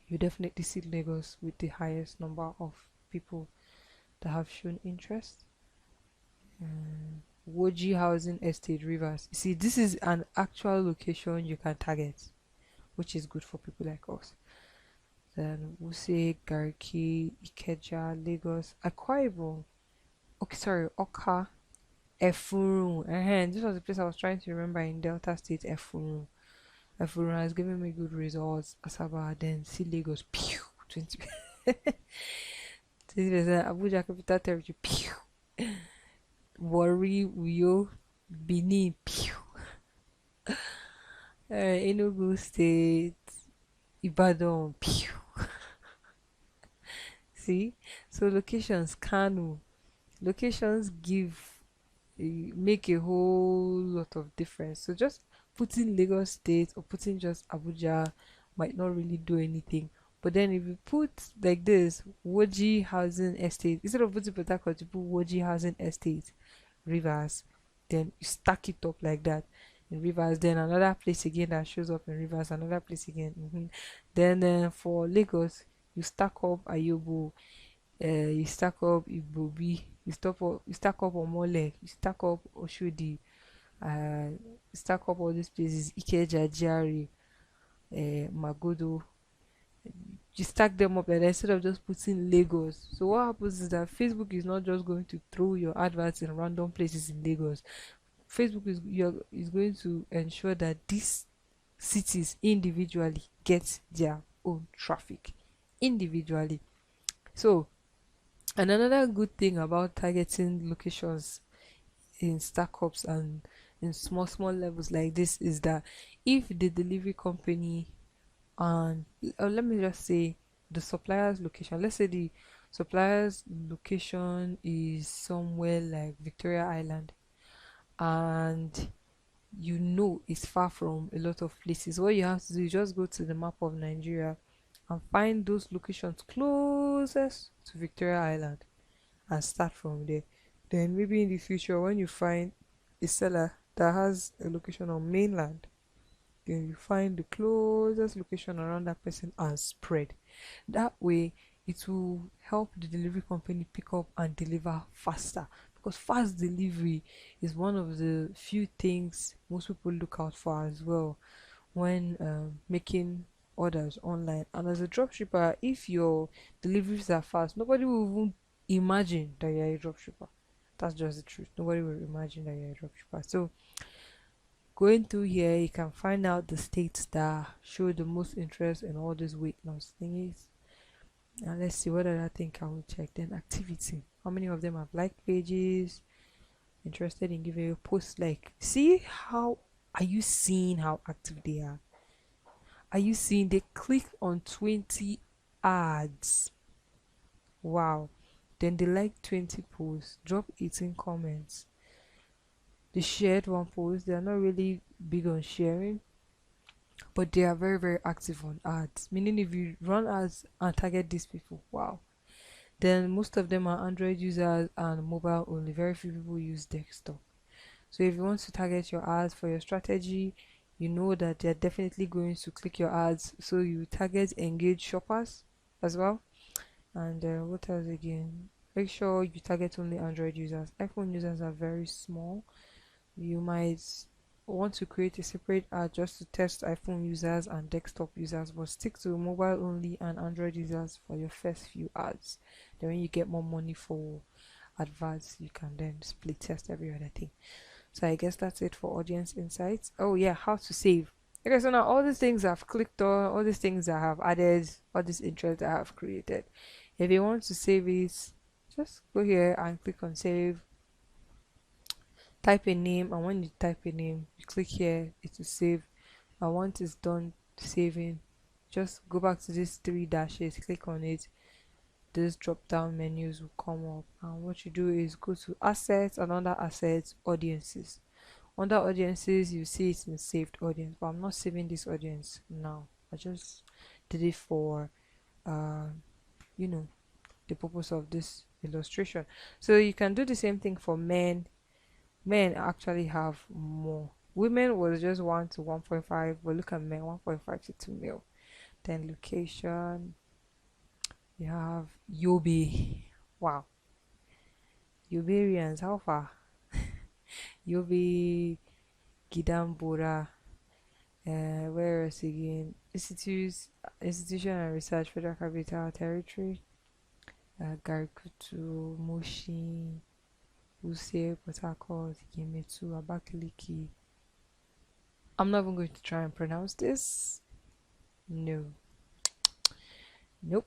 You definitely see Lagos with the highest number of people that have shown interest. Woji Housing Estate, Rivers. You see, this is an actual location you can target, which is good for people like us. Then Wuse, Garki, Ikeja, Lagos, Akwa Ibom. Okay, sorry, Oka, Efurun. This was the place I was trying to remember in Delta State, Efurun. Efurun has given me good results. Asaba, then see Lagos, pew, 20. 20%. Abuja Capital Territory, pew. Warri, Uyo, Benin, pew. Enugu State, Ibadan, pew. See, so locations, Kanu, locations make a whole lot of difference. So just putting Lagos State or putting just Abuja might not really do anything. But then if you put like this, Woji Housing Estate, instead of putting Port Harcourt, you put Woji Housing Estate, Rivers, then you stack it up like that in Rivers, then another place again that shows up in Rivers, another place again. Then for Lagos, you stack up Ayobo, you stack up Ibobi, you stack up Omole, you stack up Oshodi, you stack up all these places, Ikeja, Jari, Magodo. You stack them up and instead of just putting Lagos. So what happens is that Facebook is not just going to throw your adverts in random places in Lagos. Facebook is going to ensure that these cities individually get their own traffic individually. So, and another good thing about targeting locations in startups and in small levels like this is that if the delivery company and let me just say the supplier's location, let's say the supplier's location is somewhere like Victoria Island, and you know it's far from a lot of places, what you have to do is just go to the map of Nigeria and find those locations closest to Victoria Island and start from there. Then maybe in the future when you find a seller that has a location on mainland, then you find the closest location around that person and spread. That way it will help the delivery company pick up and deliver faster, because fast delivery is one of the few things most people look out for as well when making orders online. And as a dropshipper, if your deliveries are fast, nobody will even imagine that you're a dropshipper. That's just the truth. Nobody will imagine that you're a dropshipper. So going through here, you can find out the states that show the most interest in all these weight loss thingies. And let's see what other thing can we check. Then activity. How many of them have liked pages? Interested in giving a post like. See how are you seeing how active they are? Are you seeing they click on 20 ads? Wow. Then they like 20 posts, drop 18 comments. They shared one post. They are not really big on sharing, but they are very active on ads. Meaning if you run ads and target these people, wow. Then most of them are Android users and mobile only. Very few people use desktop. So if you want to target your ads for your strategy, you know that they're definitely going to click your ads. So you target engaged shoppers as well. And what else again? Make sure you target only Android users. iPhone users are very small. You might want to create a separate ad just to test iPhone users and desktop users, but stick to mobile only and Android users for your first few ads. Then when you get more money for adverts, you can then split test every other thing. So I guess that's it for audience insights. Oh yeah, how to save. Okay, so now all these things I've clicked on, all these things I have added, all this interest I have created. If you want to save it, just go here and click on save. Type a name, and when you type a name, you click here, it will save. And once it's done saving, just go back to these three dashes, click on it. These drop down menus will come up, and what you do is go to assets, and under assets, audiences. Under audiences, you see it's in saved audience, but I'm not saving this audience now. I just did it for you know the purpose of this illustration. So you can do the same thing for men. Men actually have more. Women was just 1 to 1.5, but look at men, 1.5 to 2 mil. Then location, you have Yobe. Wow, Yoberians, how far? Yobe, Gidambora, where else again? Institution and Research, Federal Capital Territory, Garikutu, Mushin, Use, Port Harcourt, Yemetu, Abakaliki. I'm not even going to try and pronounce this. No. Nope.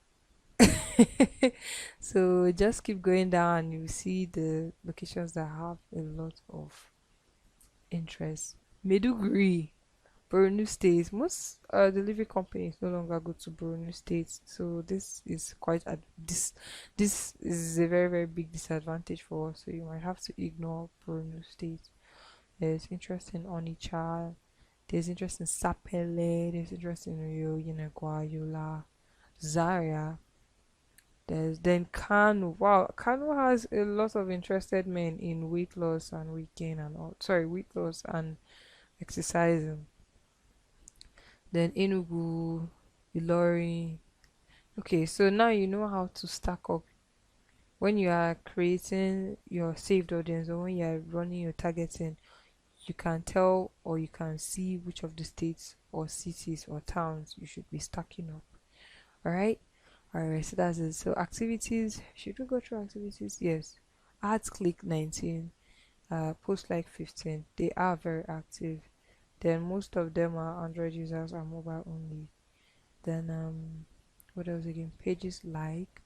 So just keep going down. You see the locations that have a lot of interest. Meduguri, Borno State. Most delivery companies no longer go to Borno State, so this is this is a very very big disadvantage for us. So you might have to ignore Borno State. There's interest in Onitsha. There's interest in Sapele. There's interest in Rio, Yenagwa, Yola, Zaria. There's then Kanu. Wow, Kanu has a lot of interested men in weight loss and weight gain and all. Sorry, weight loss and exercising. Then Enugu, Ilori. Okay, so now you know how to stack up when you are creating your saved audience or when you are running your targeting. You can tell or you can see which of the states or cities or towns you should be stacking up. All right, so that's it. So activities, should we go through activities? Yes. Ads click 19, post like 15. They are very active. Then most of them are Android users and mobile only. Then what else again? Pages they like.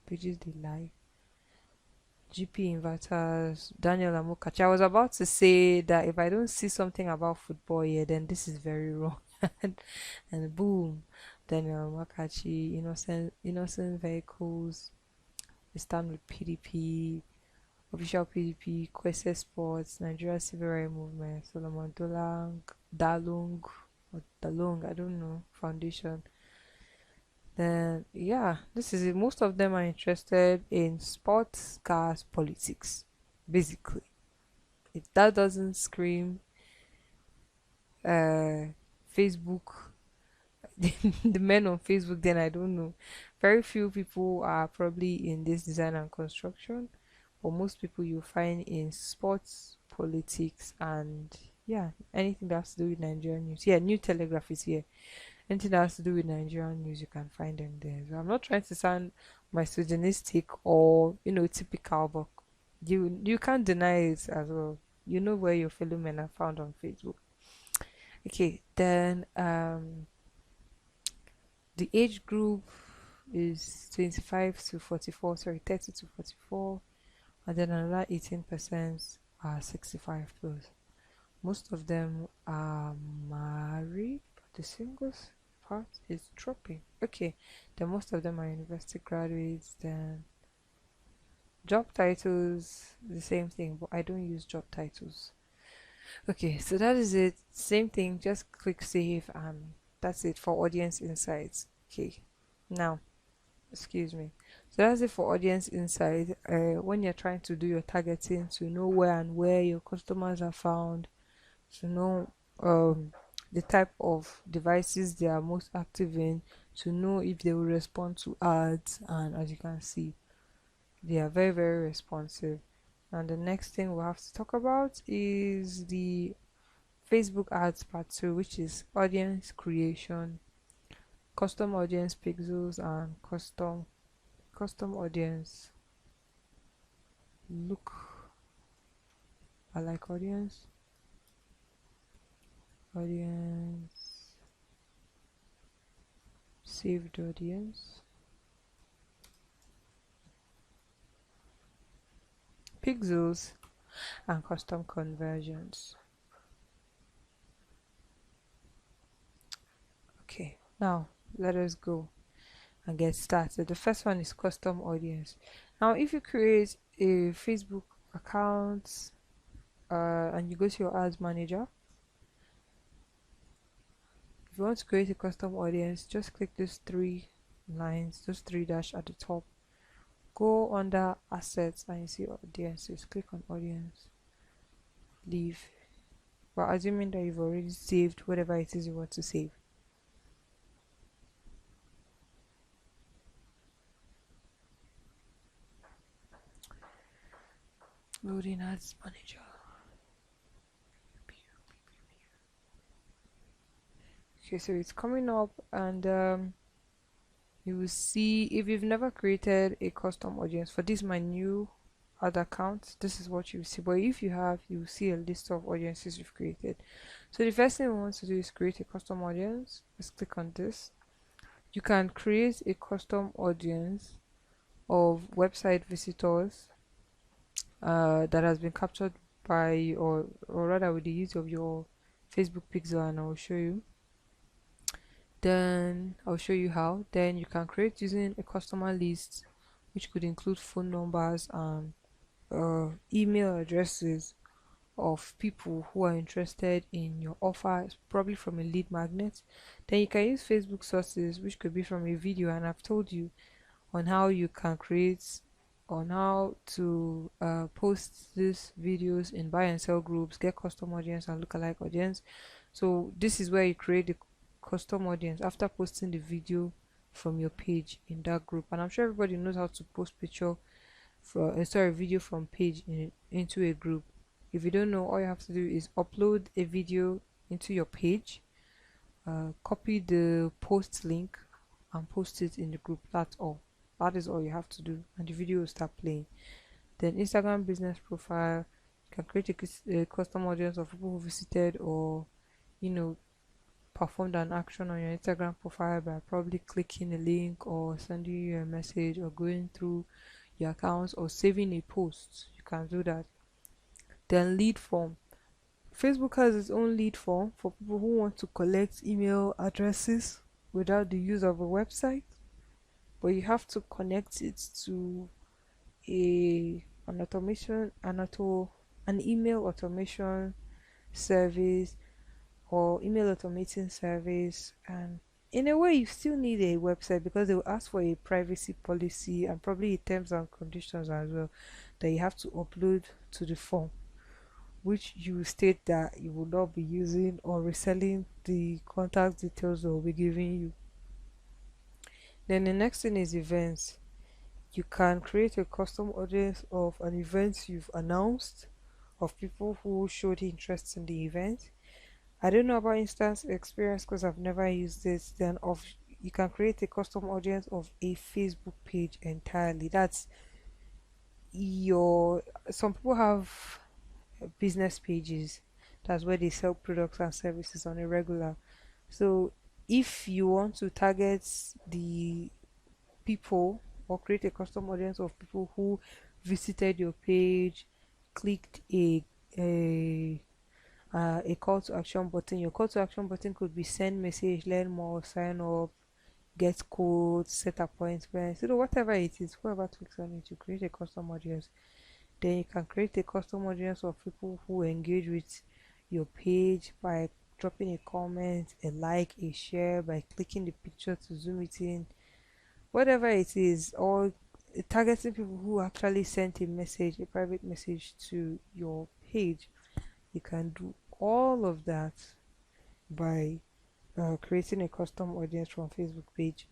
GP inverters, Daniel Amokachi. I was about to say that if I don't see something about football here, then this is very wrong. And boom, Daniel Amokachi, innocent vehicles. They stand with PDP, official PDP, Kwese Sports, Nigeria Civil Rights Movement, Solomon Dalung, or Dalung, I don't know, Foundation. Then yeah, this is it. Most of them are interested in sports, cars, politics, basically. If that doesn't scream uh Facebook, the men on Facebook, then I don't know. Very few people are probably in this design and construction, but most people you find in sports, politics, and yeah, anything that has to do with Nigerian news. Yeah, New Telegraph is here. Anything that has to do with Nigerian news, you can find them there. So I'm not trying to sound misogynistic or typical, but you can't deny it as well. You know where your fellow men are found on Facebook. Okay, then the age group is 25 to 44, sorry, 30 to 44, and then another 18% are 65 plus. Most of them are married, but the singles part is dropping. Okay, then most of them are university graduates. Then job titles, the same thing, but I don't use job titles. Okay, so that is it. Same thing, just click save and that's it for audience insights. Okay, now, excuse me. So that's it for audience insight. When you're trying to do your targeting to know where and where your customers are found, to know the type of devices they are most active in, to know if they will respond to ads, and as you can see, they are very very responsive. And the next thing we'll have to talk about is the Facebook ads part 2, which is audience creation, custom audience pixels, and custom audience look. I like audience saved audience, pixels, and custom conversions. Okay, now let us go and get started. The first one is custom audience. Now, if you create a Facebook account and you go to your ads manager, if you want to create a custom audience, just click those three lines, those three dash at the top. Go under assets and you see audiences. Click on audience. Leave. Well, assuming that you've already saved whatever it is you want to save. Loading ads manager. Okay, so it's coming up, and you will see if you've never created a custom audience for this my new ad account. This is what you see, but if you have, you will see a list of audiences you've created. So the first thing we want to do is create a custom audience. Let's click on this. You can create a custom audience of website visitors that has been captured by, or rather with the use of your Facebook pixel, and I'll show you. Then I'll show you how. Then you can create using a customer list, which could include phone numbers and email addresses of people who are interested in your offer, probably from a lead magnet. Then you can use Facebook sources, which could be from a video, and I've told you on how you can create, on how to post these videos in buy and sell groups, get custom audience and lookalike audience. So this is where you create the custom audience after posting the video from your page in that group. And I'm sure everybody knows how to post picture for video from page into a group. If you don't know, all you have to do is upload a video into your page, copy the post link and post it in the group. That's all. That is all you have to do, and the video will start playing. Then Instagram business profile, you can create a custom audience of people who visited or performed an action on your Instagram profile by probably clicking a link or sending you a message or going through your accounts or saving a post. You can do that. Then lead form. Facebook has its own lead form for people who want to collect email addresses without the use of a website, but you have to connect it to an automation, an email automation service or email automating service. And in a way, you still need a website because they will ask for a privacy policy and probably terms and conditions as well that you have to upload to the form, which you state that you will not be using or reselling the contact details they'll be giving you. Then the next thing is events. You can create a custom audience of an event you've announced, of people who showed interest in the event. I don't know about instance experience because I've never used it. Then you can create a custom audience of a Facebook page entirely. That's your some people have business pages. That's where they sell products and services on a regular. So if you want to target the people or create a custom audience of people who visited your page, clicked a call to action button. Your call to action button could be send message, learn more, sign up, get codes, set appointments, whatever it is. Whoever clicks on it, you create a custom audience. Then you can create a custom audience of people who engage with your page by dropping a comment, a like, a share, by clicking the picture to zoom it in, whatever it is, or targeting people who actually sent a message, a private message to your page. You can do all of that by creating a custom audience from Facebook page.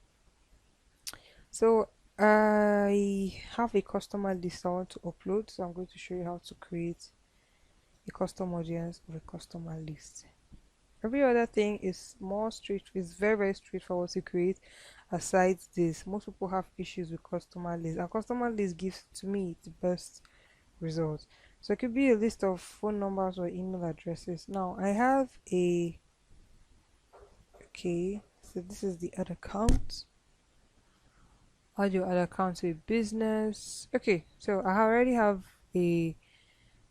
So I have a customer list I want to upload, so I'm going to show you how to create a custom audience of a customer list. Every other thing is is very, very straightforward to create. Aside this, most people have issues with customer list, and customer list gives to me the best results. So it could be a list of phone numbers or email addresses. Now I have so this is the ad account. Add your ad account to a business. Okay, so I already have a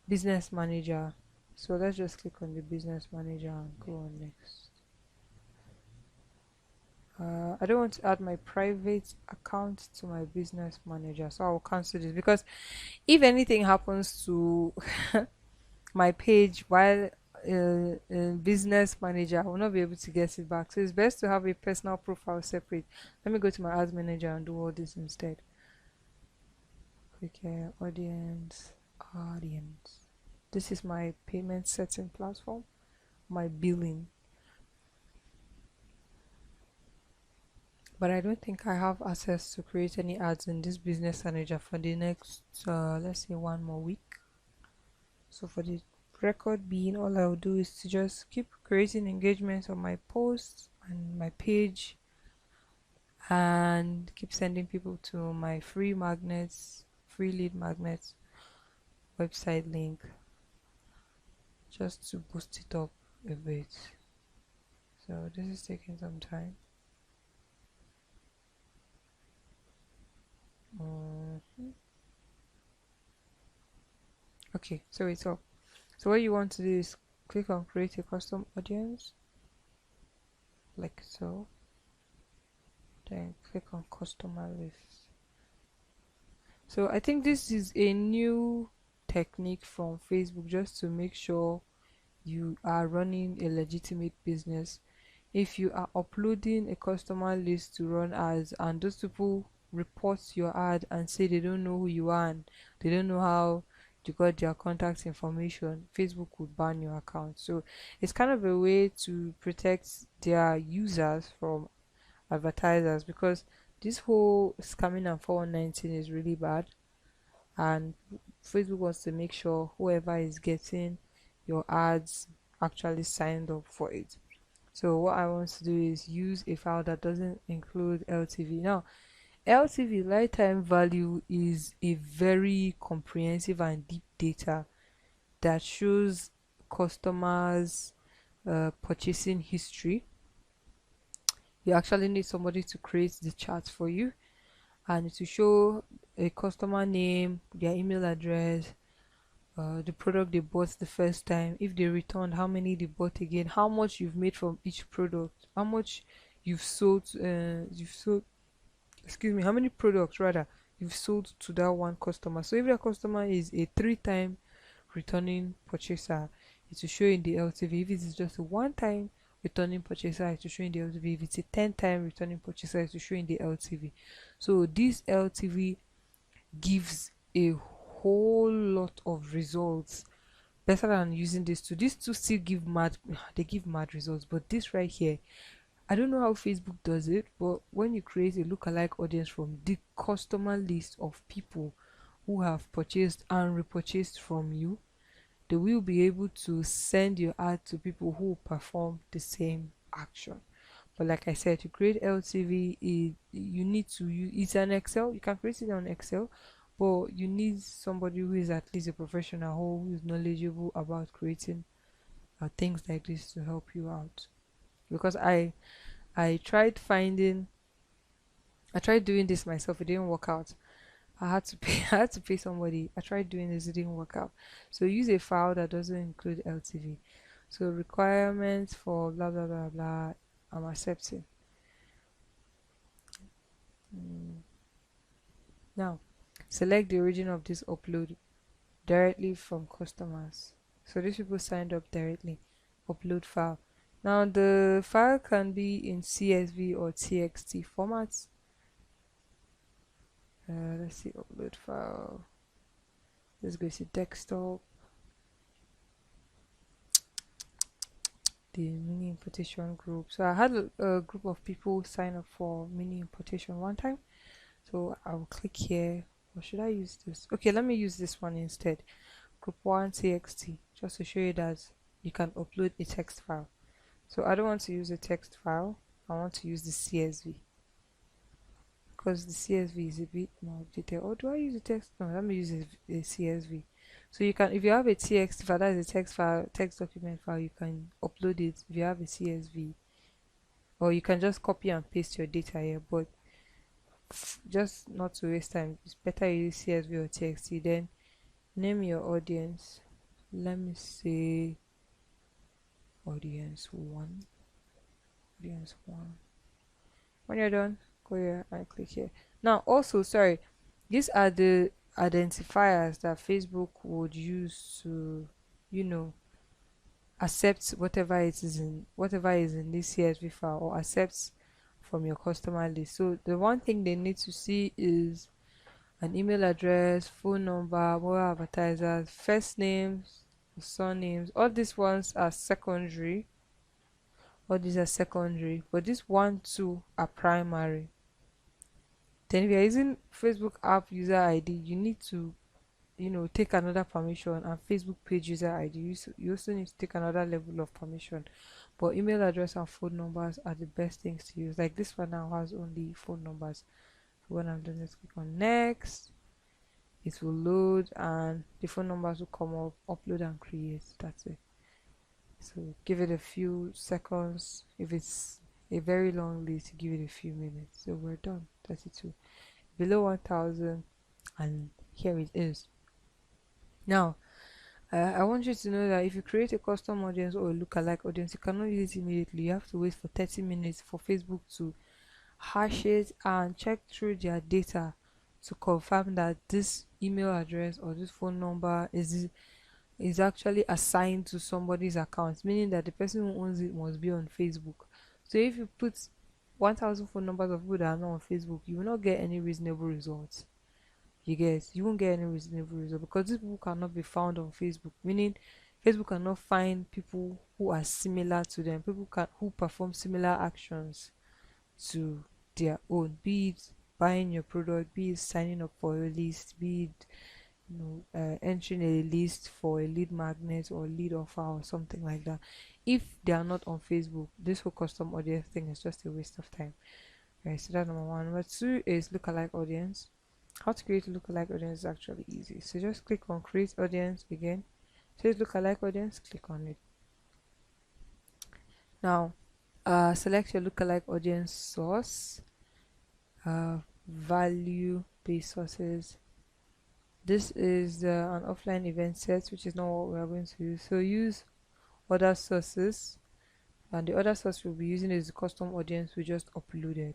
business manager. So let's just click on the business manager and go on next. I don't want to add my private account to my business manager, so I'll cancel this because if anything happens to my page while in business manager, I will not be able to get it back. So it's best to have a personal profile separate. Let me go to my ads manager and do all this instead. Okay, audience. This is my payment setting platform, my billing. But I don't think I have access to create any ads in this business manager for the next let's say 1 more week. So for the record being, all I'll do is to just keep creating engagements on my posts and my page, and keep sending people to my free magnets, free lead magnets website link, just to boost it up a bit. So this is taking some time. Mhm. Okay, so it's up. So what you want to do is click on create a custom audience, like so, then click on customer list. So I think this is a new technique from Facebook, just to make sure you are running a legitimate business. If you are uploading a customer list to run ads, and those people report your ad and say they don't know who you are and they don't know how you got their contact information, Facebook would ban your account. So it's kind of a way to protect their users from advertisers, because this whole scamming and 419 is really bad, and Facebook wants to make sure whoever is getting your ads actually signed up for it. So what I want to do is use a file that doesn't include LTV. Now, LTV, lifetime value, is a very comprehensive and deep data that shows customers' purchasing history. You actually need somebody to create the chart for you, and to show a customer name, their email address, the product they bought the first time, if they returned, how many they bought again, how much you've made from each product, how much you've sold, excuse me, how many products rather you've sold to that one customer. So if that customer is a 3-time returning purchaser, it will show in the LTV. If it is just a 1-time returning purchaser, it will show in the LTV. If it's a 10-time returning purchaser, it will show in the LTV. So this LTV gives a whole lot of results, better than using these two. These two still give mad, they give mad results, but this right here, I don't know how Facebook does it, but when you create a lookalike audience from the customer list of people who have purchased and repurchased from you, they will be able to send your ad to people who perform the same action. But like I said, to create LTV, you need to use, it's an Excel. You can create it on Excel, but you need somebody who is at least a professional, who is knowledgeable about creating things like this to help you out. Because I tried finding, I tried doing this myself. It didn't work out. I had to pay. I had to pay somebody. I tried doing this. It didn't work out. So use a file that doesn't include LTV. So requirements for blah blah blah blah. I'm accepting. Mm. Now, select the origin of this upload directly from customers. So these people signed up directly. Upload file. Now the file can be in CSV or TXT formats. Let's see, upload file. Let's go to desktop. The mini importation group. So I had a group of people sign up for mini importation one time. So I'll click here. Or should I use this? Okay, let me use this one instead. Group 1 TXT, just to show you that you can upload a text file. So I don't want to use a text file. I want to use the CSV, because the CSV is a bit more detailed. Or do I use a text? No, let me use a CSV. So you can, if you have a TXT file, that is a text file, text document file, you can upload it if you have a CSV, or you can just copy and paste your data here. But just not to waste time, it's better you use CSV or TXT. Then name your audience. Let me say audience 1. Audience 1. When you're done, go here and click here. Now also, sorry, these are the identifiers that Facebook would use to, you know, accept whatever is in this CSV file, or accepts from your customer list. So the one thing they need to see is an email address, phone number, mobile advertisers, first names, surnames. All these ones are secondary. All these are secondary, but these 1, 2 are primary. Then if you're using Facebook app user ID, you need to take another permission, and Facebook page user ID, you also need to take another level of permission. But email address and phone numbers are the best things to use. Like this one now has only phone numbers. So when I'm done, just click on next. It will load and the phone numbers will come up, upload and create. That's it. So give it a few seconds. If it's a very long list, give it a few minutes. So we're done. 32. Below 1000, and here it is. Now, I want you to know that if you create a custom audience or a lookalike audience, you cannot use it immediately. You have to wait for 30 minutes for Facebook to hash it and check through their data to confirm that this email address or this phone number is actually assigned to somebody's account, meaning that the person who owns it must be on Facebook. So if you put 1000 phone numbers of people that are not on Facebook, you will not get any reasonable results. You won't get any reasonable result because these people cannot be found on Facebook, meaning Facebook cannot find people who are similar to them, who perform similar actions to their own, be it buying your product, be it signing up for a list, be it entering a list for a lead magnet or lead offer or something like that. If they are not on Facebook, this whole custom audience thing is just a waste of time. Right, so that's number one. Number two is lookalike audience. How to create a lookalike audience is actually easy. So just click on create audience again. Says lookalike audience, click on it. Now, select your lookalike audience source, value based sources. This is an offline event set, which is not what we are going to use. So use other sources, and the other source we'll be using is the custom audience we just uploaded.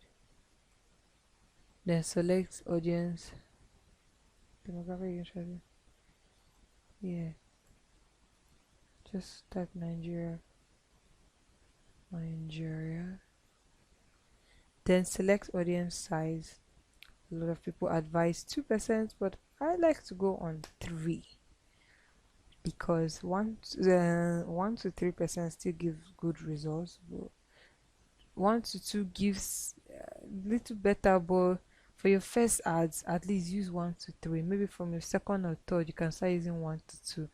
Then select audience demographic interest. Yeah, just type Nigeria. Then select audience size. A lot of people advise 2%, but I like to go on 3 because 1 to 3% still gives good results, but 1 to 2 gives little better. But for your first ads, at least use 1 to 3. Maybe from your second or third, you can start using 1 to 2.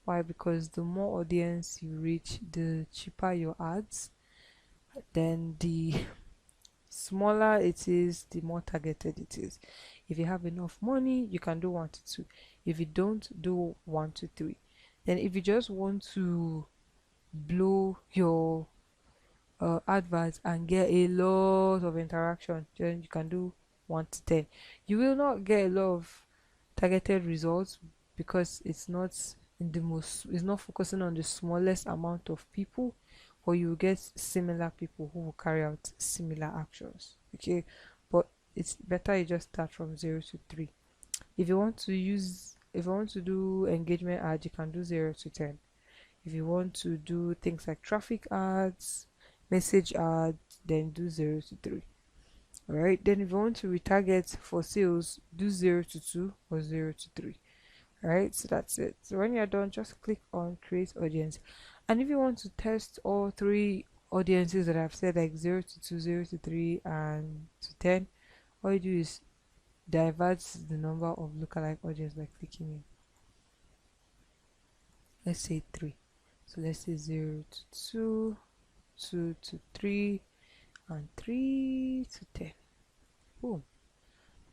Why? Because the more audience you reach, the cheaper your ads. Then the smaller it is, the more targeted it is. If you have enough money, you can do 1 to 2. If you don't, do 1 to 3. Then if you just want to blow your adverts and get a lot of interaction, then you can do 1 to 10. You will not get a lot of targeted results because it's not focusing on the smallest amount of people, or you will get similar people who will carry out similar actions. Okay, but it's better you just start from 0 to 3. If you want to do engagement ads, you can do 0 to 10. If you want to do things like traffic ads, message ads, then do 0 to 3. All right, then if you want to retarget for sales, do 0 to 2 or 0 to 3. All right, so that's it. So when you're done, just click on create audience. And if you want to test all 3 audiences that I've said, like 0 to 2, 0 to 3, and to 10, all you do is divert the number of lookalike audience by clicking it. Let's say 3. So let's say 0 to 2, 2 to 3, and 3 to 10. Boom.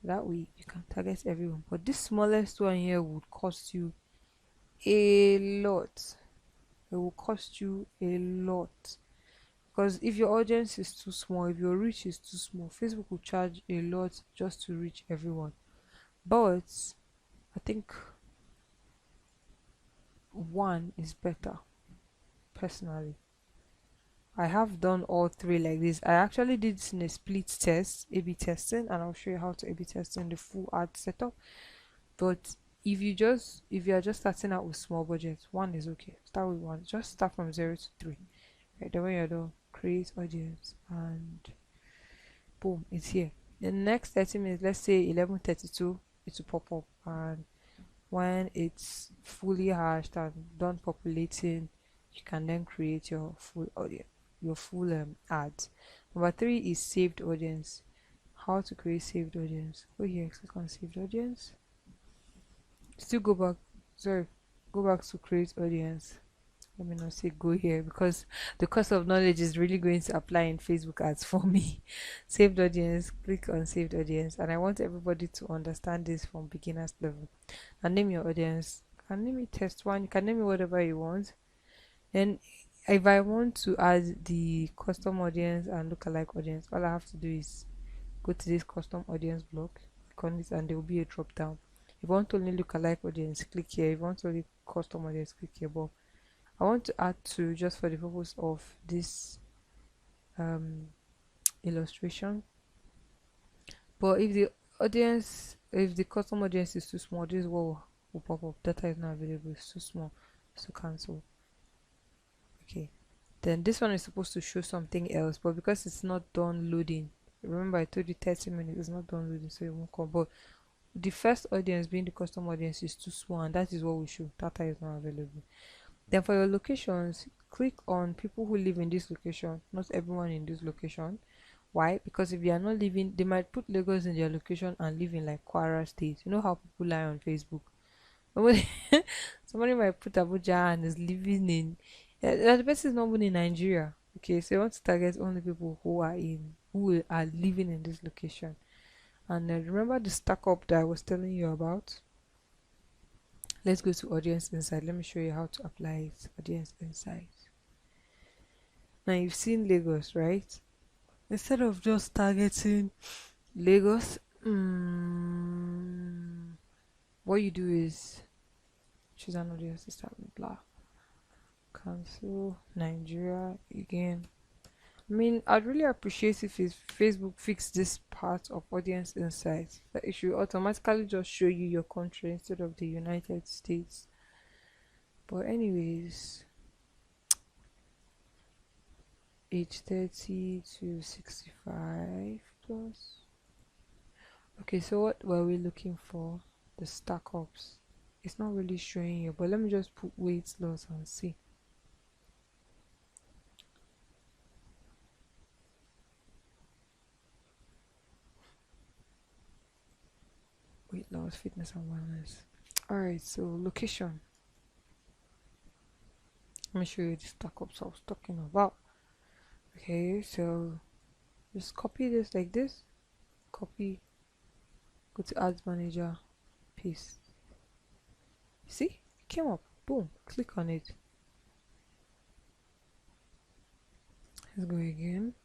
That way you can target everyone. But this smallest one here would cost you a lot. It will cost you a lot. Because if your audience is too small, if your reach is too small, Facebook will charge a lot just to reach everyone. But I think 1 is better, personally. I have done all 3 like this. I actually did this in a split test, A/B testing, and I'll show you how to A/B test in the full ad setup. But if you are just starting out with small budget, 1 is okay. Start with 1. Just start from 0 to 3. Right, then when you're done, create audience, and boom, it's here. The next 30 minutes, let's say 11:32, it will pop up, and when it's fully hashed and done populating, you can then create your full audience, your full ads. Number 3 is saved audience. How to create saved audience? Go here, click on saved audience. Still go back. Sorry, go back to create audience. Let me not say go here because the cost of knowledge is really going to apply in Facebook ads for me. Saved audience, click on saved audience, and I want everybody to understand this from beginners level. And name your audience. You can name it test one, you can name it whatever you want. Then if I want to add the custom audience and lookalike audience, all I have to do is go to this custom audience block, click on it, and there will be a drop down. If you want only lookalike audience, click here. If you want only custom audience, click here. But I want to add two just for the purpose of this um, illustration. But if the custom audience is too small, this is what will pop up. Data is not available. It's too small, so cancel. Okay. Then this one is supposed to show something else, but because it's not done loading, remember I told you 30 minutes, it's not done loading, so it won't come. But the first audience being the custom audience is too small, and that is what we show. Data is not available. Then for your locations, click on people who live in this location, not everyone in this location. Why? Because if you are not living, they might put Lagos in their location and live in like Kwara State. You know how people lie on Facebook. Somebody, somebody might put Abuja and is living in. Yeah, the person is not even in Nigeria. Okay, so you want to target only people who are living in this location. And remember the stack up that I was telling you about. Let's go to audience insight. Let me show you how to apply it. Audience insight. Now you've seen Lagos, right? Instead of just targeting Lagos, what you do is choose an audience to start with blah. Cancel Nigeria again. I mean, I'd really appreciate if Facebook fixed this part of audience insights. That it should automatically just show you your country instead of the United States. But anyways, age 30 to 65 plus. Okay, so what were we looking for? The stack ups. It's not really showing you, but let me just put weight loss and see. Weight loss, fitness and wellness. Alright, so location. Let me show you the stack ups I was talking about. Okay, so just copy this like this. Copy. Go to ads manager. Paste. See? It came up. Boom. Click on it. Let's go again.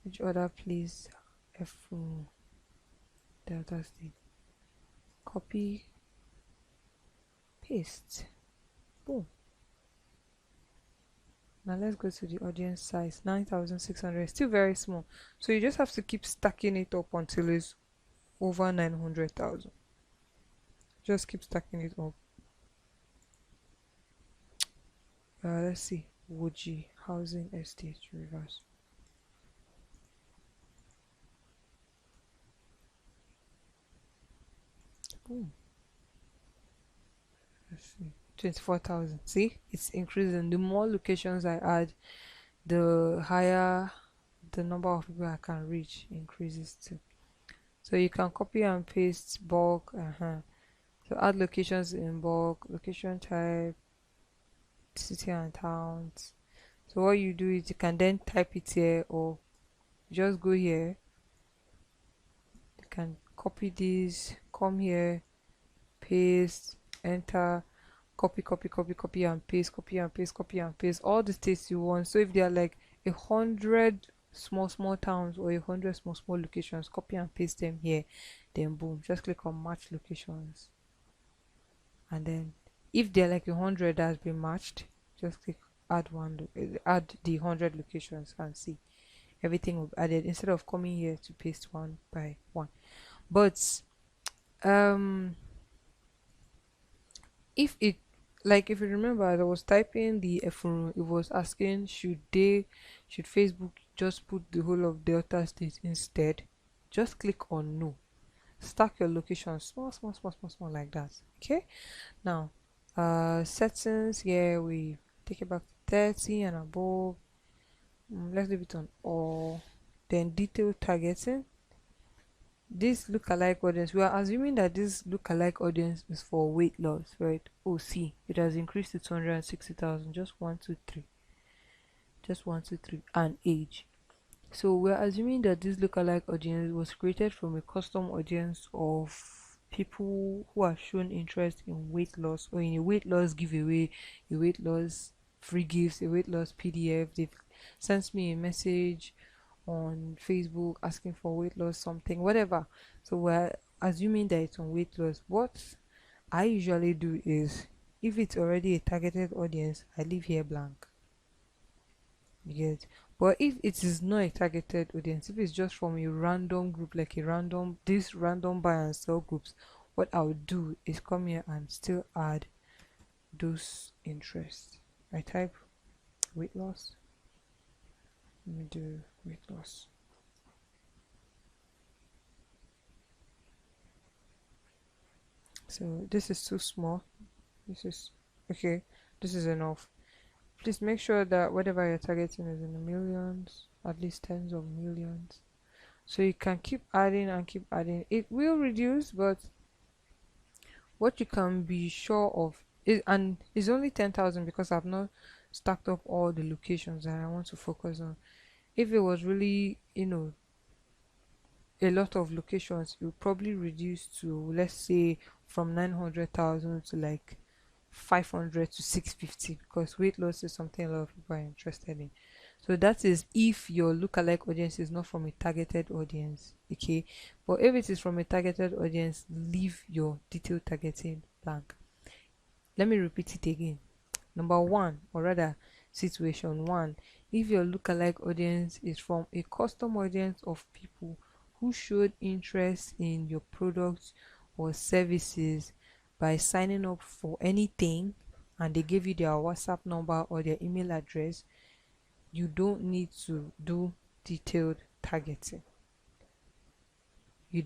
Which other place? F Delta State. Copy. Paste. Boom. Now let's go to the audience size. 9,600. Still very small. So you just have to keep stacking it up until it's over 900,000. Just keep stacking it up. Let's see. Woji Housing Estate Reverse. Boom. Let's see. 24,000. See, it's increasing. The more locations I add, the higher the number of people I can reach increases too. So you can copy and paste bulk. So add locations in bulk, location type, city and towns. So what you do is you can then type it here, or just go here. You can copy this, come here, paste, enter, copy and paste, copy and paste, copy and paste all the states you want. So if there are like 100 small towns or 100 small locations, copy and paste them here. Then boom, just click on match locations. And then if they're like 100 that's been matched, just click add the 100 locations and see everything will be added instead of coming here to paste one by one. But if you remember, I was typing the F1, it was asking should Facebook just put the whole of Delta State instead. Just click on no. Stack your location small like that. Okay, now settings here, we take it back to 30 and above. Let's leave it on all. Then detailed targeting, this lookalike audience, we are assuming that this lookalike audience is for weight loss, right? Oh, see, it has increased to 260,000. Just one, two, three. Just one, two, three. And age. So we're assuming that this lookalike audience was created from a custom audience of people who have shown interest in weight loss or in a weight loss giveaway, a weight loss free gifts, a weight loss PDF. They've sent me a message on Facebook asking for weight loss something, whatever. So we're assuming that it's on weight loss. What I usually do is, if it's already a targeted audience, I leave here blank. You get? But if it is not a targeted audience, if it's just from a random group, like a random this random buy and sell groups, what I would do is come here and still add those interests. I type weight loss. Let me do weight loss. So this is too small. This is okay. This is enough. Please make sure that whatever you're targeting is in the millions, at least tens of millions. So you can keep adding and keep adding. It will reduce, but what you can be sure of is, and it's only 10,000 because I've not stacked up all the locations that I want to focus on. If it was really, a lot of locations, it would probably reduce to, let's say, from 900,000 to like 500 to 650, because weight loss is something a lot of people are interested in. So that is if your lookalike audience is not from a targeted audience, okay? But if it is from a targeted audience, leave your detailed targeting blank. Let me repeat it again. Number one, or rather, situation one, if your lookalike audience is from a custom audience of people who showed interest in your products or services by signing up for anything and they gave you their WhatsApp number or their email address, you don't need to do detailed targeting. You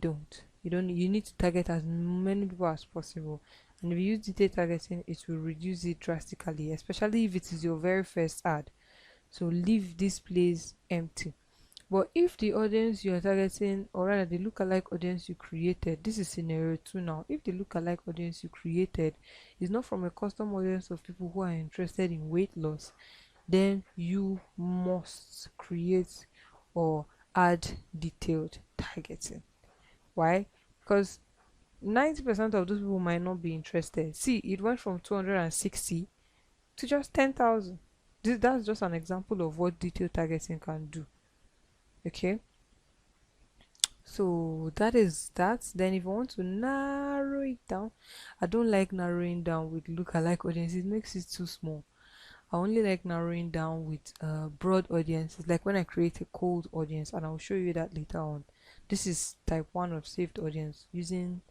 need to target as many people as possible. And if you use detailed targeting, it will reduce it drastically, especially if it is your very first ad. So leave this place empty. But if the audience you are targeting, or rather the lookalike audience you created, this is scenario 2 now. If the lookalike audience you created is not from a custom audience of people who are interested in weight loss, then you must create or add detailed targeting. Why? Because 90% of those people might not be interested. See, it went from 260 to just 10,000. That's just an example of what detailed targeting can do. Okay, so that is that. Then if you want to narrow it down, I don't like narrowing down with lookalike audience. It makes it too small. I only like narrowing down with broad audiences, like when I create a cold audience, and I'll show you that later on. This is type 1 of saved audience using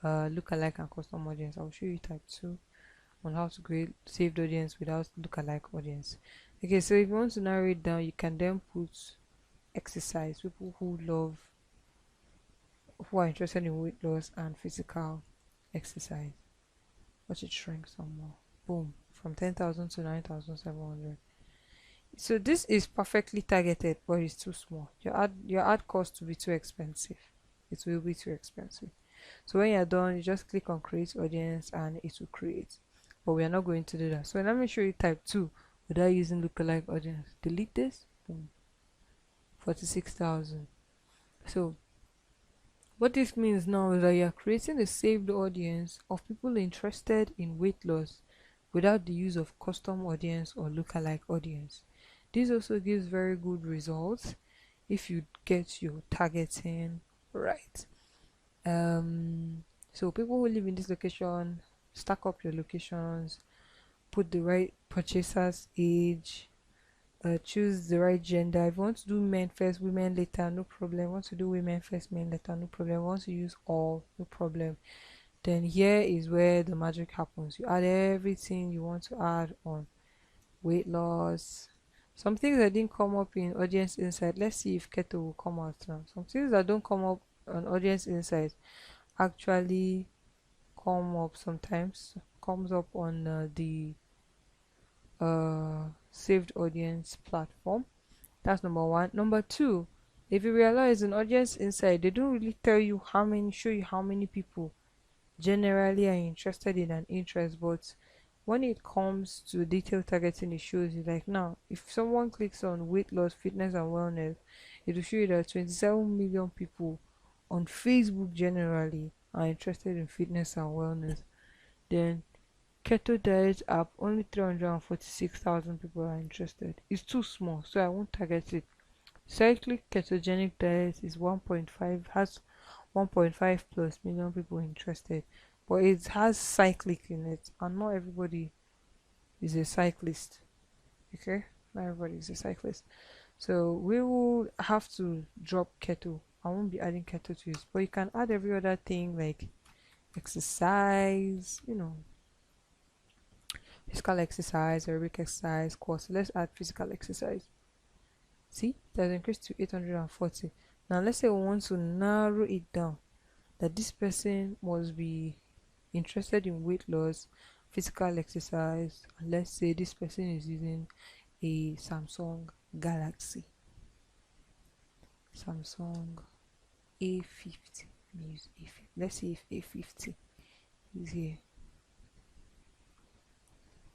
lookalike and custom audience. I'll show you type 2 on how to create saved audience without lookalike audience. Okay, so if you want to narrow it down, you can then put exercise, people who are interested in weight loss and physical exercise. Watch it shrink some more. Boom, from 10,000 to 9,700. So this is perfectly targeted, but it's too small. Your ad cost will be too expensive. It will be too expensive. So when you're done, you just click on create audience and it will create. But we are not going to do that. So let me show you type 2 without using lookalike audience. Delete this. Boom. 46,000. So what this means now is that you are creating a saved audience of people interested in weight loss without the use of custom audience or lookalike audience. This also gives very good results if you get your targeting right. So people who live in this location, stack up your locations, put the right purchaser's age, choose the right gender. If you want to do men first, women later, no problem. Want to do women first, men later, no problem. Want to use all, no problem. Then here is where the magic happens. You add everything you want to add on weight loss. Some things that didn't come up in audience insight. Let's see if keto will come out now. Some things that don't come up on audience insight actually come up sometimes. Comes up on the saved audience platform. That's number one. Number two, If you realize an audience inside, they don't really tell you how many, show you how many people generally are interested in an interest, but when it comes to detailed targeting, it shows you like now, if someone clicks on weight loss, fitness, and wellness, it will show you that 27 million people on Facebook generally are interested in fitness and wellness. Then keto diet app, only 346,000 people are interested. It's too small, so I won't target it. Cyclic ketogenic diet is 1.5, has 1.5 plus million people interested, but it has cyclic in it, and not everybody is a cyclist. Okay, not everybody is a cyclist, so we will have to drop keto. I won't be adding keto to it, but you can add every other thing like exercise, physical exercise, aerobic exercise, course. Let's add physical exercise. See, it has increased to 840. Now let's say we want to narrow it down, that this person must be interested in weight loss, physical exercise, and let's say this person is using a Samsung Galaxy, Samsung A50. Let me use A50. Let's see if A50 is here.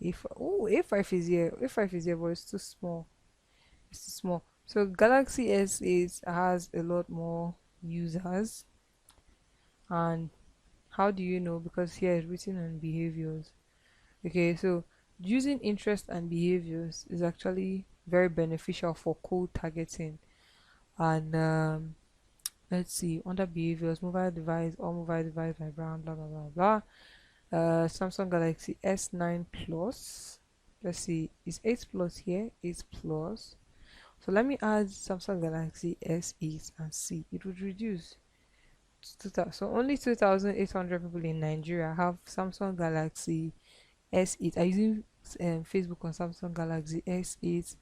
A5 is here. A5 is here, but it's too small. It's too small. So Galaxy S8 has a lot more users. And how do you know? Because here it's written on behaviors. Okay, so using interest and behaviors is actually very beneficial for cold targeting. And let's see, under behaviors, mobile device, all mobile device by brand, blah blah blah blah. Samsung Galaxy S9 Plus. Let's see, is 8 Plus here? 8 Plus. So let me add Samsung Galaxy S8 and see. It would reduce to 2000. So only 2,800 people in Nigeria have Samsung Galaxy S8, are using Facebook on Samsung Galaxy S8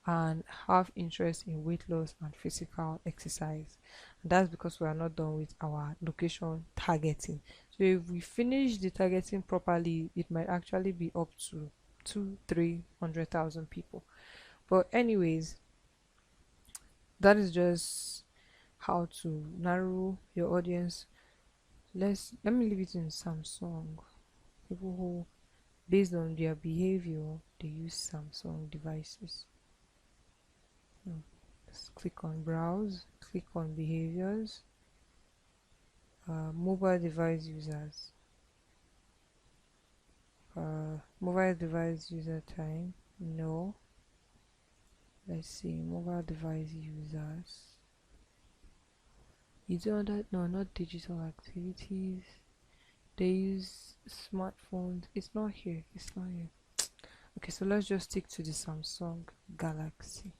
and have interest in weight loss and physical exercise. And that's because we are not done with our location targeting. So if we finish the targeting properly, it might actually be up to 200,000-300,000 people. But anyways, that is just how to narrow your audience. Let me leave it in Samsung. People who, based on their behavior, they use Samsung devices. Just click on browse, click on behaviors, mobile device users, mobile device user time, no. Let's see, mobile device users. You do that? No, not digital activities. They use smartphones. It's not here. It's not here. Okay, so let's just stick to the Samsung Galaxy.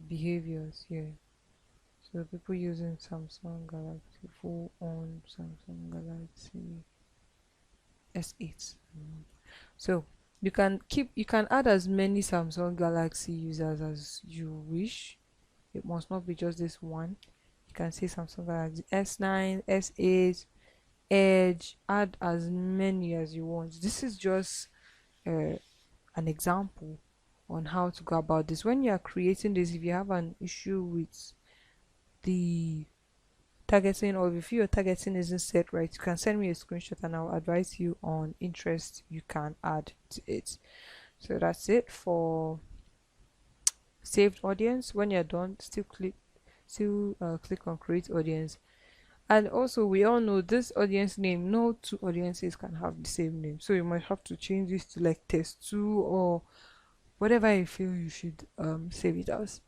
Behaviors here. So people using Samsung Galaxy, full on Samsung Galaxy S8. So you can add as many Samsung Galaxy users as you wish. It must not be just this one. You can say Samsung Galaxy S9, S8, Edge. Add as many as you want. This is just an example on how to go about this. When you are creating this, if you have an issue with the targeting, or if your targeting isn't set right, you can send me a screenshot and I'll advise you on interest you can add to it. So that's it for saved audience. When you're done, still click on create audience. And also, we all know this audience name, no two audiences can have the same name, so you might have to change this to like test 2 or whatever you feel you should save it as.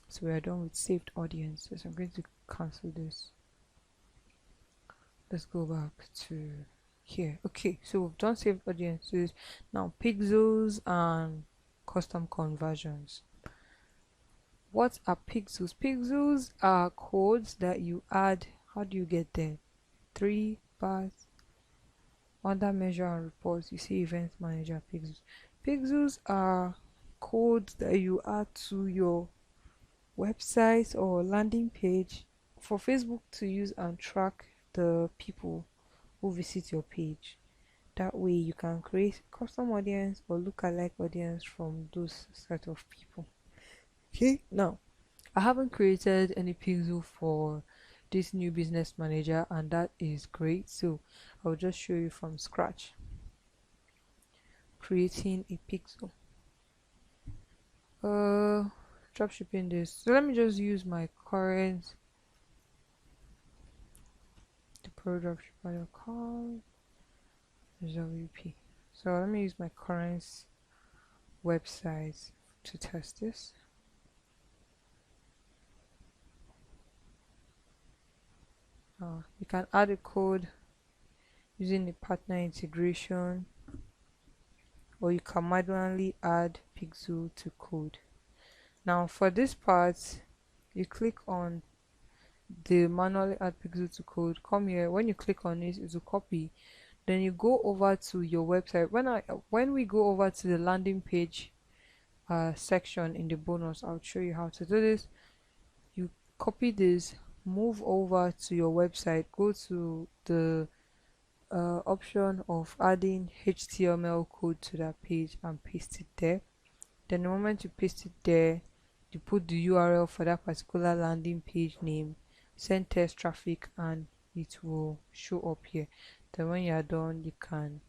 So we are done with saved audiences. I'm going to cancel this. Let's go back to here. Okay, so we've done saved audiences. Now pixels and custom conversions. What are pixels? Pixels are codes that you add. How do you get there? 3 paths. Under measure and reports, you see event manager pixels. Pixels are codes that you add to your website or landing page for Facebook to use and track the people who visit your page. That way you can create custom audience or lookalike audience from those set of people. Okay, now I haven't created any pixel for this new business manager, and that is great. So I'll just show you from scratch creating a pixel. Drop shipping this. So let me just use my current the dropshipper.com WP. So let me use my current website to test this. You can add a code using a partner integration, or you can manually add pixel to code. Now for this part, you click on the manually add pixel to code. Come here. When you click on it, it will copy. Then you go over to your website. When we go over to the landing page section in the bonus, I'll show you how to do this. You copy this, move over to your website, go to the option of adding HTML code to that page and paste it there. Then the moment you paste it there, you put the URL for that particular landing page name, send test traffic, and it will show up here. Then when you are done, you can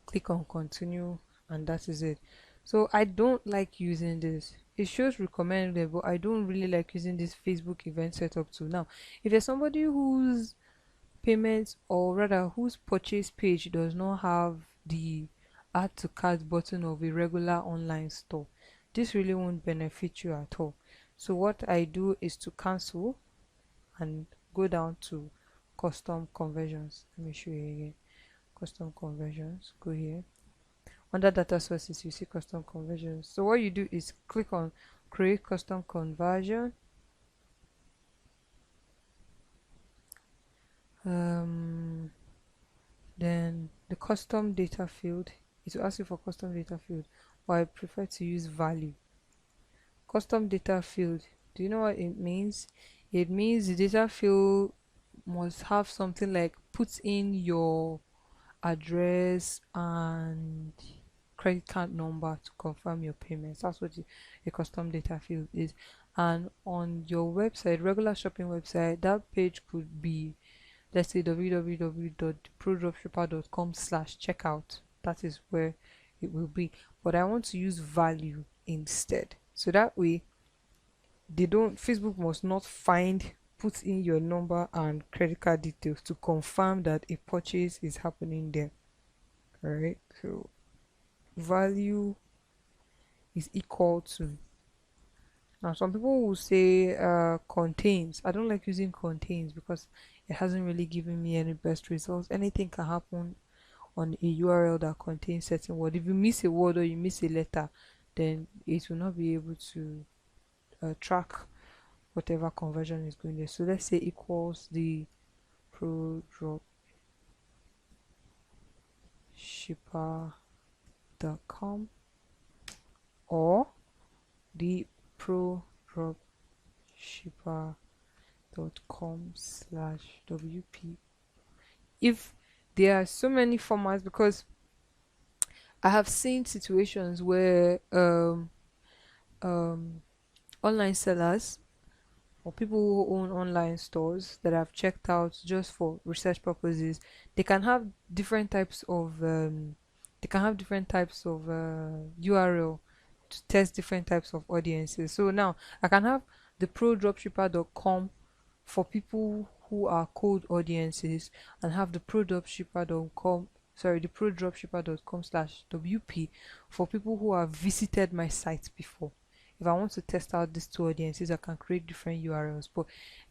click on continue, and that is it. So I don't like using this. It shows recommended, but I don't really like using this Facebook event setup tool. Now if you're somebody whose payments, or rather whose purchase page does not have the add to cart button of a regular online store, this really won't benefit you at all. So what I do is to cancel and go down to custom conversions. Let me show you again. Custom conversions, go here. Under data sources, you see custom conversions. So what you do is click on create custom conversion. Then the custom data field, it will ask you for custom data field, but I prefer to use value. Custom data field, do you know what it means? It means the data field must have something like put in your address and credit card number to confirm your payments. That's what a custom data field is. And on your website, regular shopping website, that page could be, let's say, www.prodropshipper.com/checkout. That is where it will be, but I want to use value instead, so that way Facebook must not put in your number and credit card details to confirm that a purchase is happening there. All right, so value is equal to, now some people will say contains. I don't like using contains because it hasn't really given me any best results. Anything can happen on a URL that contains certain word. If you miss a word or you miss a letter, then it will not be able to track whatever conversion is going there. So let's say equals the prodropshipper.com or the prodropshipper.com/WP. If there are so many formats, because I have seen situations where online sellers or people who own online stores that I've checked out just for research purposes, they can have different types of URL to test different types of audiences. So now I can have the prodropshipper.com for people who are cold audiences, and have the prodropshipper.com/WP for people who have visited my site before. If I want to test out these two audiences, I can create different URLs. But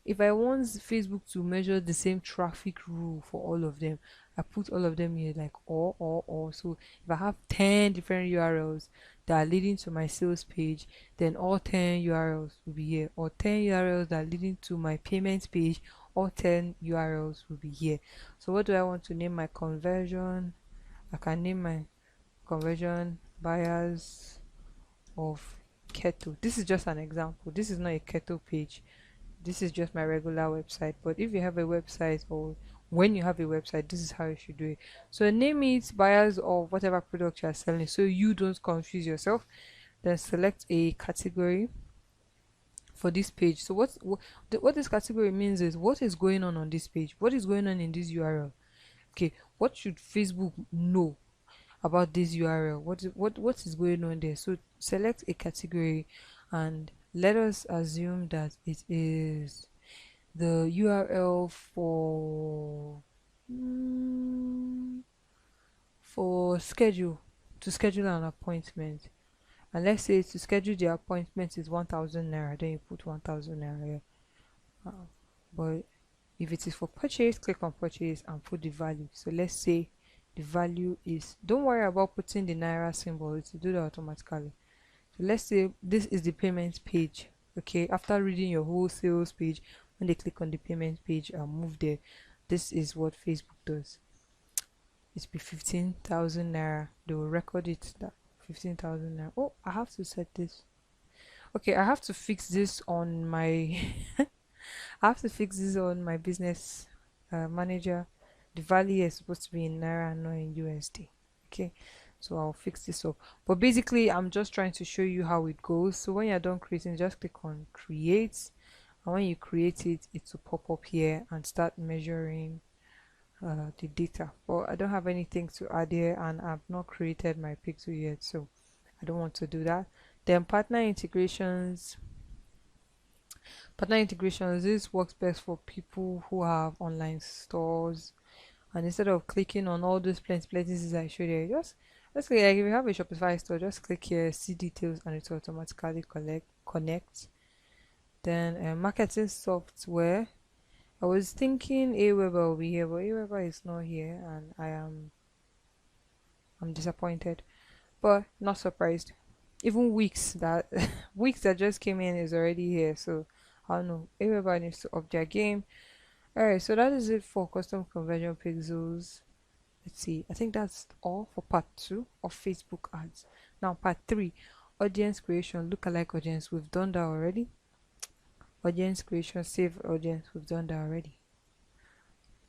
if I want Facebook to measure the same traffic rule for all of them, I put all of them here like or. So if I have 10 different URLs that are leading to my sales page, then all 10 URLs will be here. Or 10 URLs that are leading to my payments page, all 10 URLs will be here. So what do I want to name my conversion? I can name my conversion buyers of keto. This is just an example. This is not a keto page. This is just my regular website. But if you have a website or when you have a website, this is how you should do it. So name it buyers of whatever product you are selling, so you don't confuse yourself. Then select a category for this page. So what this category means is what is going on this page, what is going on in this URL. Okay, what should Facebook know about this URL? What is going on there? So select a category, and let us assume that it is the URL for schedule, to schedule an appointment. And let's say to schedule the appointment is 1,000 naira, then you put 1,000 naira here. But if it is for purchase, click on purchase and put the value. So let's say the value is, don't worry about putting the naira symbol, it will do that automatically. So let's say this is the payment page. Okay, after reading your whole sales page, when they click on the payment page and move there, this is what Facebook does. It be 15,000 naira. They will record it that 15,000 naira. Oh, I have to set this. Okay, I have to fix this on my I have to fix this on my business manager. The value is supposed to be in naira, not in USD. Okay, so I'll fix this up. But basically, I'm just trying to show you how it goes. So when you're done creating, just click on create, and when you create it, it will pop up here and start measuring the data. But I don't have anything to add here, and I've not created my pixel yet, so I don't want to do that. Then partner integrations. Partner integrations, this works best for people who have online stores, and instead of clicking on all those places I showed you, just click, like if you have a Shopify store, just click here, see details, and it will automatically connect. Then marketing software, I was thinking Aweber will be here, but Aweber is not here, and I'm disappointed, but not surprised. Even Wix that Wix that just came in is already here, so I don't know. Everybody needs to up their game. Alright, so that is it for custom conversion pixels. Let's see. I think that's all for part 2 of Facebook ads. Now part 3, audience creation, lookalike audience. We've done that already. Audience creation, save audience. We've done that already.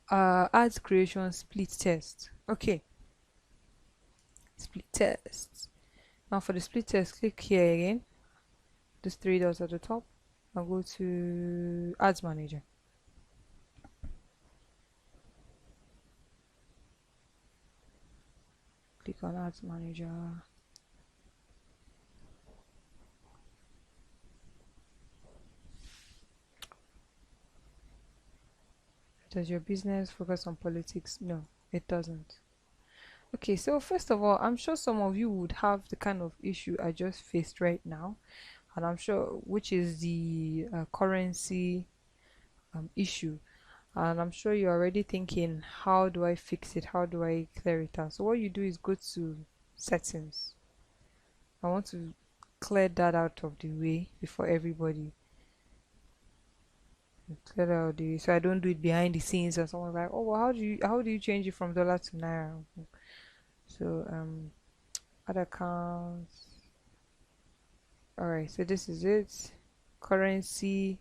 Ads creation, split test. Okay. Split test. Now for the split test, click here again. These 3 dots at the top. I'll go to Ads Manager. Click on Ads Manager. Does your business focus on politics? No, it doesn't. Okay, so first of all, I'm sure some of you would have the kind of issue I just faced right now, and I'm sure which is the currency issue. And I'm sure you're already thinking, how do I fix it? How do I clear it out? So what you do is go to settings. I want to clear that out of the way before everybody. Clear that out of the way, so I don't do it behind the scenes and someone's like, oh well, how do you change it from dollar to naira? So add accounts. Alright, so this is it. Currency.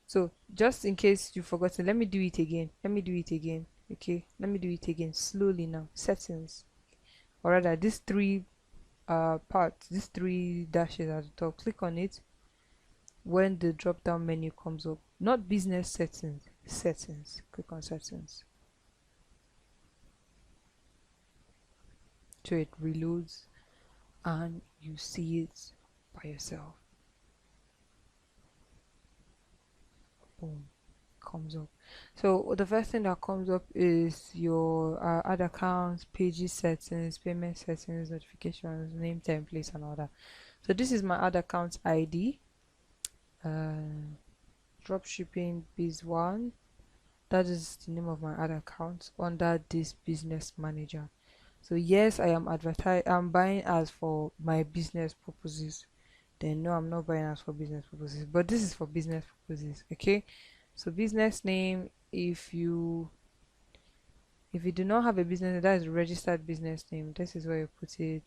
So just in case you forgot, let me do it again. Okay, let me do it again slowly now. Settings, or rather these 3 parts, these 3 dashes at the top, click on it when the drop down menu comes up. Not business settings, click on settings, so it reloads and you see it by yourself. Boom, comes up. So the first thing that comes up is your ad accounts, pages settings, payment settings, notifications, name templates, and all that. So this is my ad account ID. Dropshipping biz 1, that is the name of my ad account under this business manager. So yes, I'm buying ads for my business purposes. Then no, I'm not buying ads for business purposes, but this is for business purposes. Okay, so business name, if you do not have a business, that is a registered business name, this is where you put it.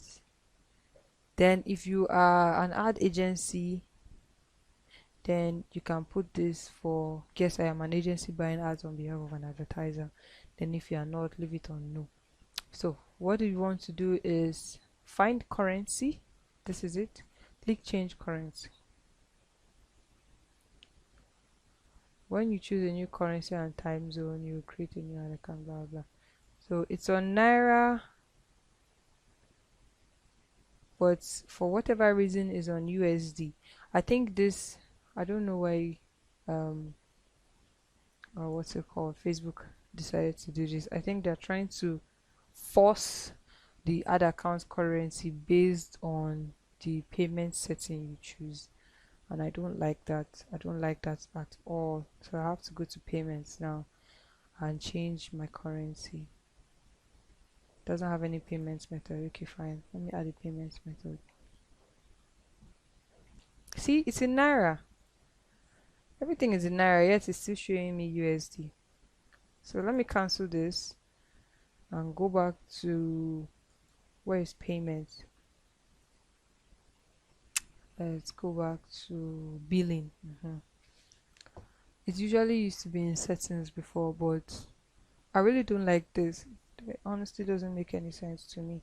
Then if you are an ad agency, Then you can put this for, guess I am an agency buying ads on behalf of an advertiser. Then if you are not, leave it on no. So what you want to do is find currency. This is it. Click change currency. When you choose a new currency and time zone, you create a new account, blah blah. So it's on Naira, but for whatever reason is on USD. I think this, I don't know why, um or what's it called, Facebook decided to do this. I think they're trying to force the ad account currency based on the payment setting you choose, and I don't like that. I don't like that at all. So I have to go to payments now and change my currency. Doesn't have any payments method. Okay, fine, let me add a payments method. See, it's in Naira. Everything is in Naira, yet it's still showing me USD. So let me cancel this and go back to, where is payment? Let's go back to billing. It usually used to be in settings before, but I really don't like this. It honestly doesn't make any sense to me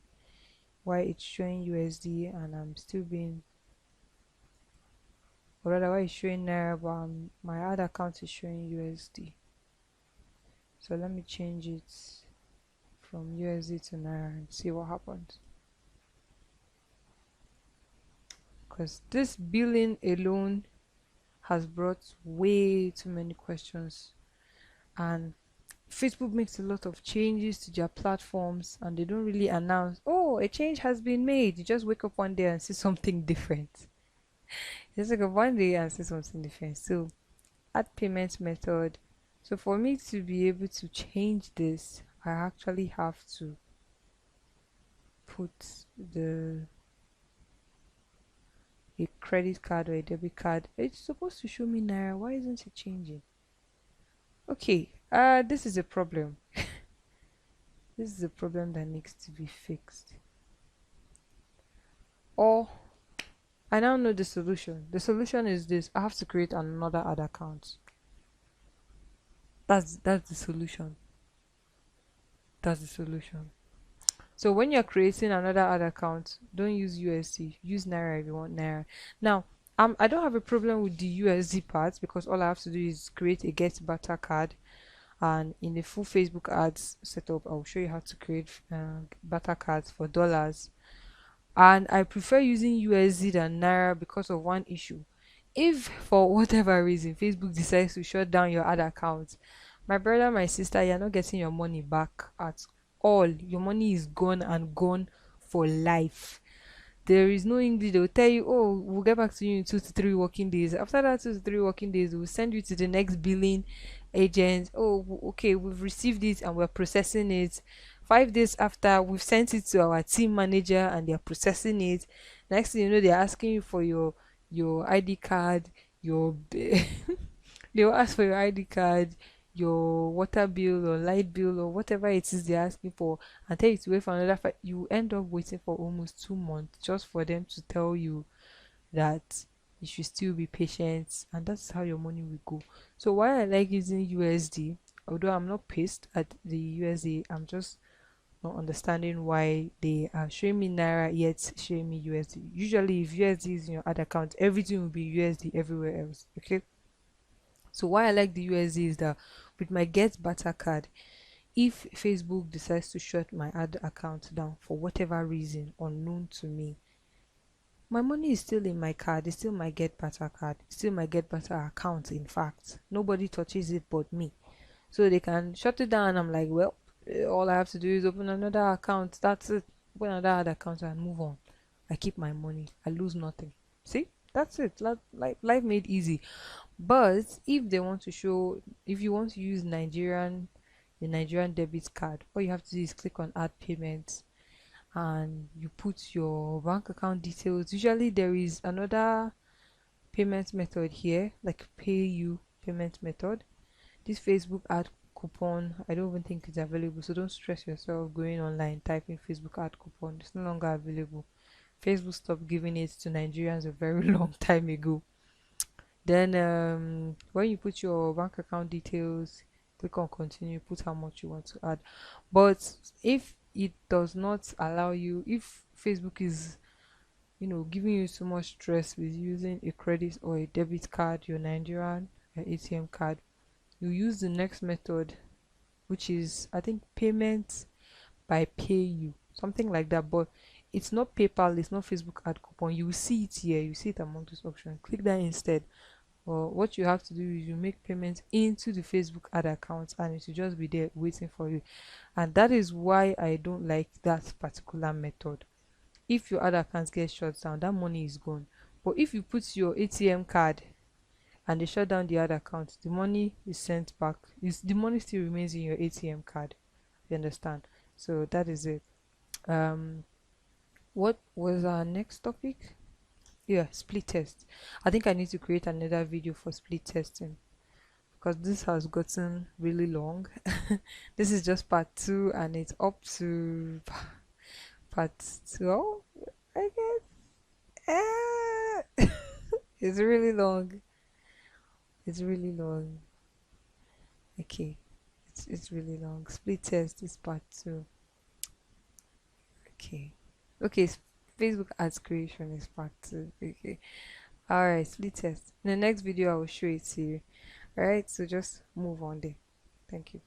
why it's showing USD and I'm still being, or rather why it's showing Naira, but my other account is showing USD. So let me change it from USD to Naira and see what happens. Because this billing alone has brought way too many questions, and Facebook makes a lot of changes to their platforms and they don't really announce, oh, a change has been made. You just wake up one day and see something different. You just wake up one day and see something different. So add payment method. So for me to be able to change this, I actually have to put the a credit card or a debit card. It's supposed to show me Naira. Why isn't it changing? Okay, this is a problem. This is a problem that needs to be fixed. Or I now know the solution. The solution is this. I have to create another ad account. That's the solution. That's the solution. So when you're creating another ad account, don't use USD. Use Naira if you want Naira. Now, I don't have a problem with the USD part because all I have to do is create a get butter card, and in the full Facebook ads setup, I'll show you how to create butter cards for dollars. And I prefer using USD than Naira because of one issue. If for whatever reason Facebook decides to shut down your ad account, my brother, my sister, you're not getting your money back at all. Your money is gone and gone for life. There is no English. They will tell you, oh, we'll get back to you in 2 to 3 working days. After that 2 to 3 working days, we'll send you to the next billing agent. Oh, okay, we've received it and we're processing it. 5 days after, we've sent it to our team manager and they're processing it. Next thing you know, they're asking you for your ID card, your they'll ask for your ID card, your water bill or light bill or whatever it is they're asking for, and tell you to wait for another you end up waiting for almost 2 months just for them to tell you that you should still be patient, and that's how your money will go. So why I like using USD, although I'm not pissed at the USD, I'm just not understanding why they are showing me Naira yet showing me USD. Usually if USD is in your ad account, everything will be USD everywhere else. Okay, so why I like the USD is that with my Get Butter card, if Facebook decides to shut my ad account down for whatever reason unknown to me, my money is still in my card. It's still my Get Butter card. It's still my Get Butter account. In fact, nobody touches it but me. So they can shut it down. I'm like, well, all I have to do is open another account. That's it. Open another ad account and move on. I keep my money. I lose nothing. See, that's it. Like life made easy. But if they want to show, if you want to use the Nigerian debit card, all you have to do is click on add payments and you put your bank account details. Usually there is another payment method here, like pay you payment method. This Facebook ad coupon, I don't even think it's available, so don't stress yourself going online typing Facebook ad coupon. It's no longer available. Facebook stopped giving it to Nigerians a very long time ago. Then when you put your bank account details, click on continue, put how much you want to add. But if it does not allow you, if Facebook is, giving you so much stress with using a credit or a debit card, your Nigerian ATM card, you use the next method, which is, I think, payment by pay you, something like that. But it's not PayPal, it's not Facebook ad coupon. You will see it here, you see it among those options. Click that instead. Or what you have to do is you make payments into the Facebook ad account, and it will just be there waiting for you. And that is why I don't like that particular method. If your ad account gets shut down, that money is gone. But if you put your ATM card and they shut down the other account, the money is sent back. The money still remains in your ATM card. You understand? So that is it. Um, what was our next topic? Yeah, split test. I think I need to create another video for split testing because this has gotten really long. This is just part two, and it's up to part 12, I guess. It's really long. It's really long. Okay, it's really long. Split test is part two. Okay. Okay, Facebook ads creation is part two. Okay. Alright, split test. In the next video I will show it to you. Alright, so just move on there. Thank you.